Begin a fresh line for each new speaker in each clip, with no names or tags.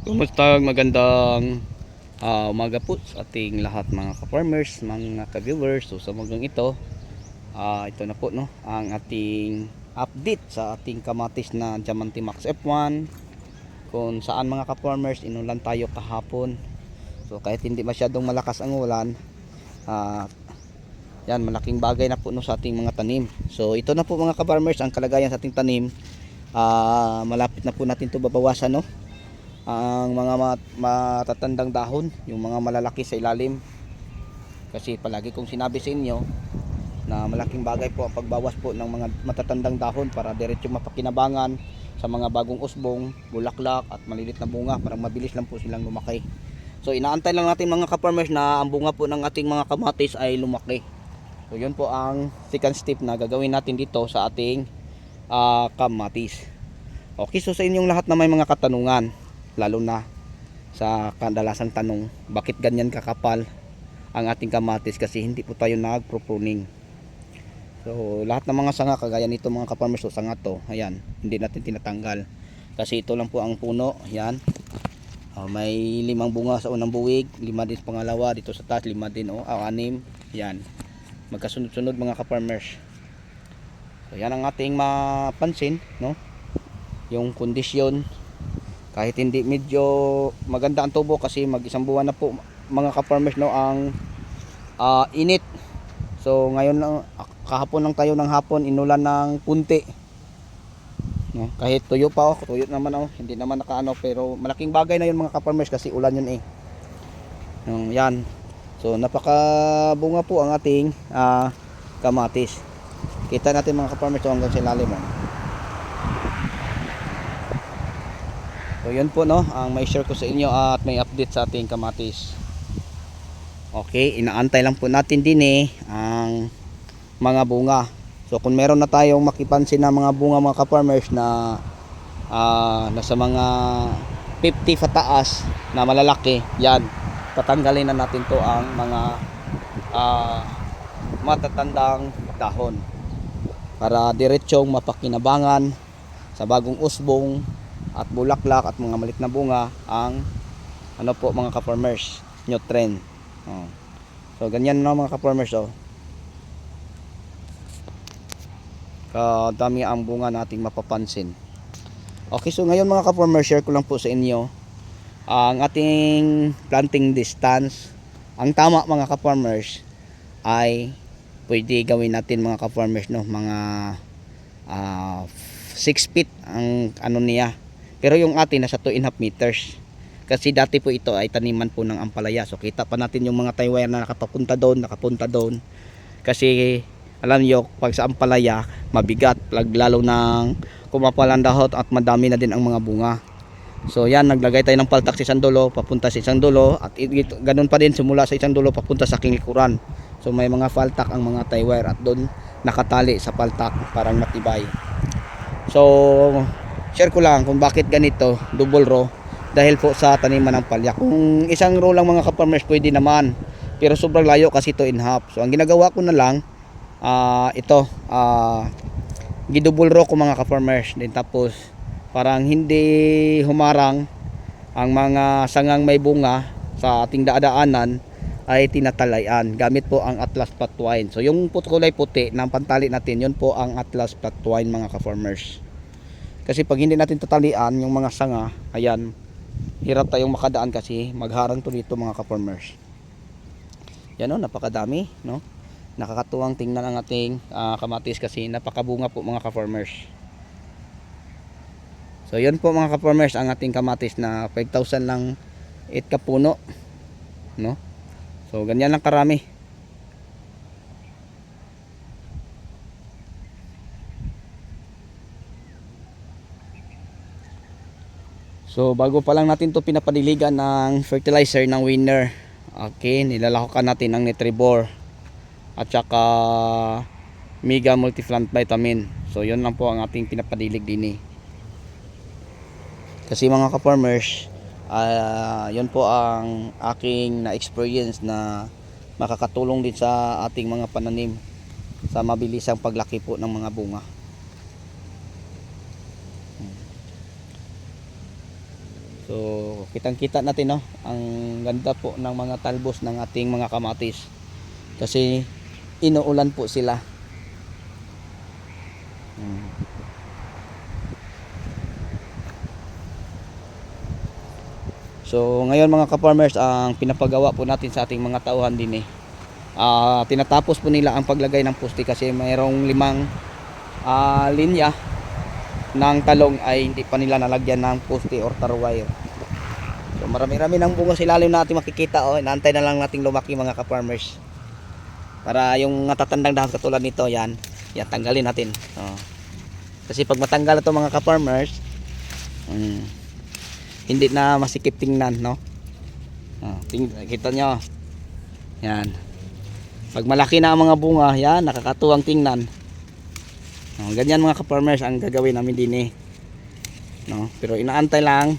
Kumusta? Magandang umaga po sa ating lahat mga ka-farmers, mga ka-viewers. So sa umagang ito, ito na po no, ang ating update sa ating kamatis na Diamante Max F1, kung saan mga ka-farmers inulan tayo kahapon. So kahit hindi masyadong malakas ang ulan, ah, yan, malaking bagay na po no sa ating mga tanim. So ito na po mga ka-farmers ang kalagayan sa ating tanim. Malapit na po natin ito babawasan no, ang mga matatandang dahon, yung mga malalaki sa ilalim. Kasi palagi kong sinabi sa inyo na malaking bagay po ang pagbawas po ng mga matatandang dahon para diretso mapakinabangan sa mga bagong usbong, bulaklak at malilit na bunga para mabilis lang po silang lumaki. So inaantay lang natin mga ka-farmers na ang bunga po ng ating mga kamatis ay lumaki. So yun po ang second step na gagawin natin dito sa ating kamatis. Okay, so sa inyong lahat na may mga katanungan, lalo na sa kadalasang tanong, bakit ganyan kakapal ang ating kamatis? Kasi hindi po tayo nagpro-pruning. So lahat ng mga sanga kagaya nito mga ka-farmers, so sanga to, ayan, hindi natin tinatanggal kasi ito lang po ang puno. Ayan, may 5 bunga sa unang buwig, 5 din sa pangalawa, dito sa taas 5 din, 6. Ayan, magkasunod-sunod mga ka-farmers. So yan ang ating mapansin no, yung kondisyon. Kahit hindi medyo maganda ang tubo kasi mag-isang buwan na po mga ka-farmers no ang init. So ngayon lang, kahapon lang tayo ng hapon inulan ng punti no? Kahit tuyo pa, tuyo naman hindi naman nakaano, pero malaking bagay na yun mga ka-farmers kasi ulan yun yan. So napakabunga po ang ating kamatis. Kita natin mga ka-farmers hanggang sa ilalim So yun po no, ang may share ko sa inyo at may update sa ating kamatis. Okay, inaantay lang po natin din ang mga bunga. So kung meron na tayong makipansin na mga bunga mga ka-farmers na nasa mga 50 pataas na malalaki, yan, tatanggalin na natin to ang mga matatandang dahon para diretsong mapakinabangan sa bagong usbong at bulaklak at mga malit na bunga ang ano po mga ka-farmers, new trend. So ganyan na mga ka-farmers kadami ang bunga nating mapapansin. Okay, so ngayon mga ka-farmers, share ko lang po sa inyo ang ating planting distance. Ang tama mga ka-farmers ay pwede gawin natin mga ka-farmers no, mga 6 feet ang ano niya. Pero yung atin nasa 2.5 meters. Kasi dati po ito ay taniman po ng ampalaya. So kita pa natin yung mga tie wire na nakapunta doon. Kasi alam nyo, pag sa ampalaya, mabigat. Lalo ng kumapalan dahon at madami na din ang mga bunga. So yan, naglagay tayo ng paltak sa isang dulo, papunta sa isang dulo. At ganun pa din, simula sa isang dulo, papunta sa kinglikuran. So may mga paltak ang mga tie wire at doon nakatali sa paltak parang matibay. So share ko lang kung bakit ganito double row, dahil po sa taniman ng palya. Kung isang row lang mga ka-farmers pwede naman, pero sobrang layo kasi 2.5. So ang ginagawa ko na lang gidouble row ko mga ka-farmers din, tapos parang hindi humarang ang mga sangang may bunga sa ating daadaanan ay tinatalayan gamit po ang Atlas Flat Twine. So yung kulay puti ng pantali natin, yun po ang Atlas Flat Twine mga ka-farmers. Kasi pag hindi natin tatalian yung mga sanga, ayan, hirap tayong makadaan kasi magharang to dito mga ka-farmers. Yan napakadami no. Nakakatuwang tingnan ang ating kamatis kasi napakabunga po mga ka-farmers. So yun po mga ka-farmers ang ating kamatis na 5,000 lang 8 kapuno no. So ganyan lang karami. So bago pa lang natin to pinapadiligan ng fertilizer ng winner. Okay, nilalahukan natin ng Nutribor at saka Mega Multiplant Vitamin. So yun lang po ang ating pinapadilig din Kasi mga ka-farmers, yun po ang aking na-experience na makakatulong din sa ating mga pananim sa mabilisang paglaki po ng mga bunga. So kitang-kita natin, no, ang ganda po ng mga talbos ng ating mga kamatis. Kasi inuulan po sila. So ngayon mga ka-farmers, ang pinapagawa po natin sa ating mga tauhan din tinatapos po nila ang paglagay ng poste kasi mayroong 5 linya ng talong ay hindi pa nila nalagyan ng poste or tar wire. So marami-rami ng bunga sa ilalim natin makikita. Inaantay na lang nating lumaki mga ka-farmers. Para yung natatandang dahon katulad nito, yan tanggalin natin. Kasi pag matanggal ito mga ka-farmers, hindi na masikip tingnan, no? Kita nyo. Yan. Pag malaki na ang mga bunga, yan, nakakatuwang tingnan. Ganyan mga ka-farmers ang gagawin namin din no? Pero inaantay lang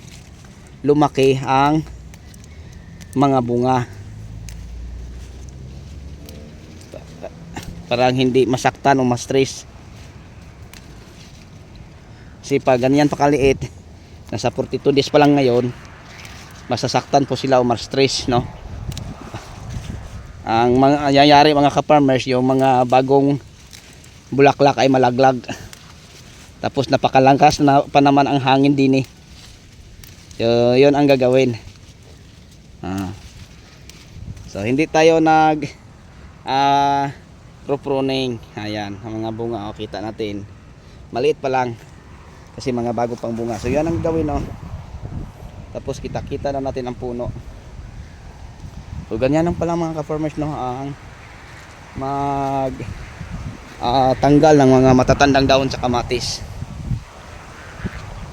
lumaki ang mga bunga. Parang hindi masaktan o ma-stress. Kasi pag ganyan pa kaliit, nasa 42 days pa lang ngayon, masasaktan po sila o ma-stress, no? Ang mga nangyayari mga ka-farmers, yung mga bagong bulaklak ay malaglag. Tapos napakalangkas na pa naman ang hangin din So yun ang gagawin. So hindi tayo nag pruning. Ayan, ang mga bunga kita natin. Maliit pa lang kasi mga bago pang bunga. So yan ang gawin, Tapos kita-kita na natin ang puno. So ganyan lang pala mga ka-farmers, no, ang tanggal ng mga matatandang dahon sa kamatis.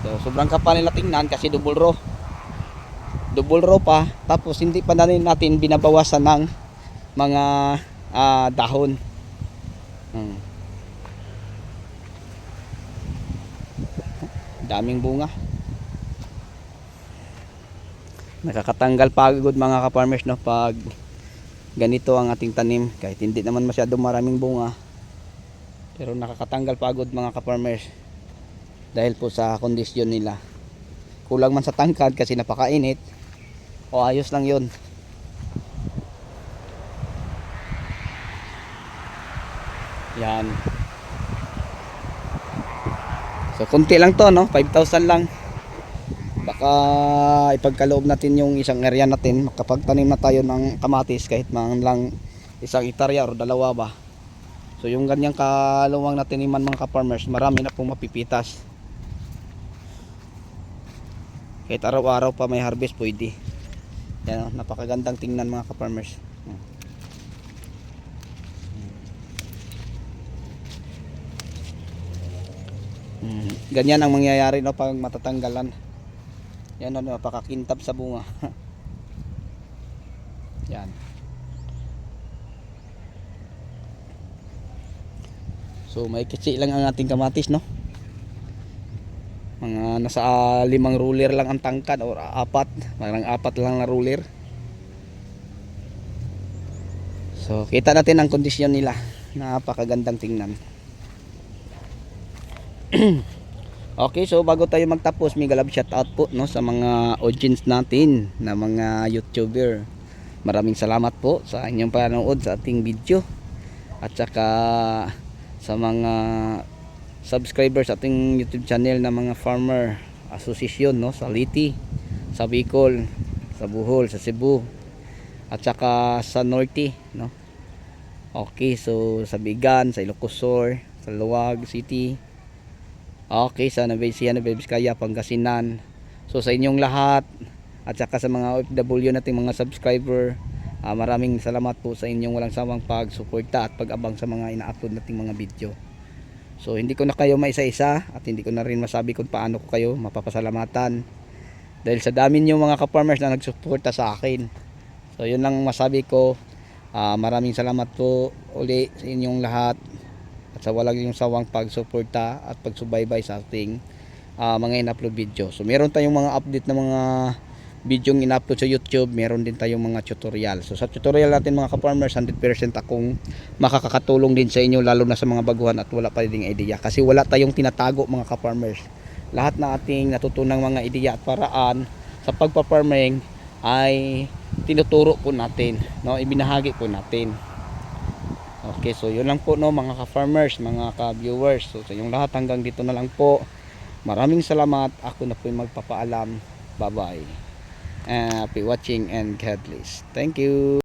So sobrang kapal nila tingnan kasi double row pa, tapos hindi pa natin binabawasan ng mga dahon. Daming bunga. Nakakatanggal pagod mga ka-farmers, no, pag ganito ang ating tanim. Kahit hindi naman masyadong maraming bunga, pero nakakatanggal pagod mga ka-farmers dahil po sa kondisyon nila. Kulang man sa tangkad kasi napakainit, o ayos lang yun. Yan. So konti lang to, no, 5,000 lang. Baka ipagkaloob natin yung isang area natin, makapagtanim na tayo ng kamatis kahit man lang 1 hektarya o 2 ba. So yung ganyang kaluwang na tiniman mga ka-farmers, marami na pong mapipitas. Kahit araw-araw pa may harvest pwede. Yan, napakagandang tingnan mga ka-farmers. Ganyan ang mangyayari, no, pag matatanggalan. Yan, napakakintab sa bunga. Yan. So may kitsi lang ang ating kamatis, no. Mga nasa 5 ruler lang ang tangkad or 4, parang 4 lang na ruler. So kita natin ang kondisyon nila, napakagandang tingnan. Okay, so bago tayo magtapos, may galab shout out po, no, sa mga audience natin na mga YouTuber. Maraming salamat po sa inyong panonood sa ating video, at saka sa mga subscribers sa ating YouTube channel na mga farmer association, no, sa Liti, sa Bicol, sa Bohol, sa Cebu, at saka sa Norte, no. Okay, so sa Bigan, sa Ilocos Sur, sa Luwag City, okay, sa Nueva Vizcaya, Pangasinan. So sa inyong lahat, at saka sa mga OFW nating mga subscriber, maraming salamat po sa inyong walang sawang pagsuporta at pag-abang sa mga ina-upload nating mga video. So hindi ko na kayo maisa-isa at hindi ko na rin masabi kung paano ko kayo mapapasalamatan dahil sa dami niyo mga ka-farmers na nagsuporta sa akin. So yun lang masabi ko. Maraming salamat po uli sa inyong lahat at sa walang yung sawang pagsuporta at pagsubaybay sa ating mga in-upload video. So meron tayong mga update na mga video yung in-upload sa YouTube, meron din tayong mga tutorial. So sa tutorial natin mga ka-farmers, 100% akong makakatulong din sa inyo, lalo na sa mga baguhan at wala pa ding idea. Kasi wala tayong tinatago mga ka-farmers. Lahat na ating natutunang mga ideya at paraan sa pagpa-farming ay tinuturo po natin, no, ibinahagi po natin. Okay, so yun lang po, no, mga ka-farmers, mga ka-viewers. So sa yung lahat, hanggang dito na lang po. Maraming salamat. Ako na po yung magpapaalam. Bye bye. Happy watching and God bless. Thank you.